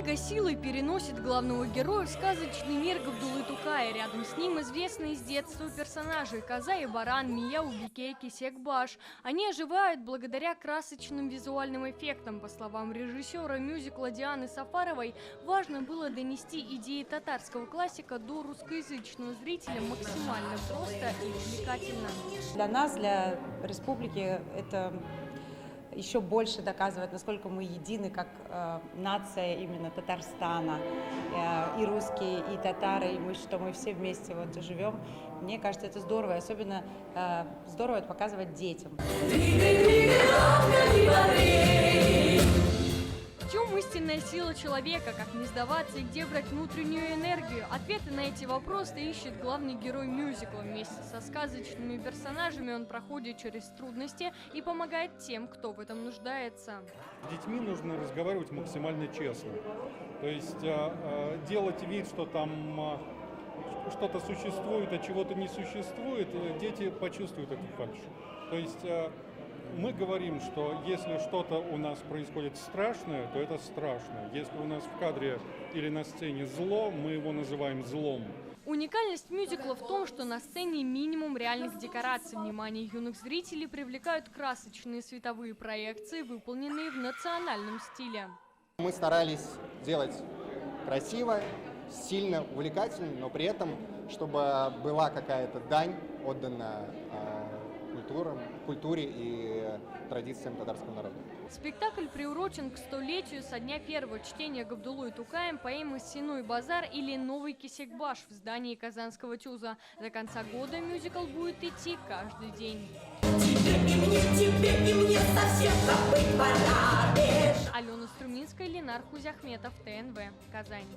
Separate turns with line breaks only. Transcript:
Книга силой переносит главного героя в сказочный мир Габдуллы Тукая. Рядом с ним известные с детства персонажи Коза и Баран, Мия, Убике, Кесек-Баш. Они оживают благодаря красочным визуальным эффектам. По словам режиссера мюзикла Дианы Сафаровой, важно было донести идеи татарского классика до русскоязычного зрителя максимально просто и увлекательно.
Для нас, для республики, это еще больше доказывает, насколько мы едины как нация именно Татарстана, и русские, и татары, и что мы все вместе вот живем. Мне кажется, это здорово, и особенно здорово это показывать детям.
В чем истинная сила человека, как не сдаваться и где брать внутреннюю энергию? Ответы на эти вопросы ищет главный герой мюзикла. Вместе со сказочными персонажами он проходит через трудности и помогает тем, кто в этом нуждается.
С детьми нужно разговаривать максимально честно. То есть делать вид, что там что-то существует, а чего-то не существует, дети почувствуют эту фальшь. То есть мы говорим, что если что-то у нас происходит страшное, то это страшно. Если у нас в кадре или на сцене зло, мы его называем злом.
Уникальность мюзикла в том, что на сцене минимум реальных декораций. Внимание юных зрителей привлекают красочные световые проекции, выполненные в национальном стиле. Мы
старались делать красиво, сильно, увлекательно, но при этом, чтобы была какая-то дань отдана культуре и традициям татарского народа.
Спектакль приурочен к 100-летию со дня первого чтения Габдуллой Тукаем поэмы «Сеной базар» или «Новый Кесек-Баш» в здании Казанского ТЮЗа. До конца года мюзикл будет идти каждый день.
Тебе и мне совсем забыть пора.
Алена Струминская, Ленар Хузяхметов, ТНВ, Казань.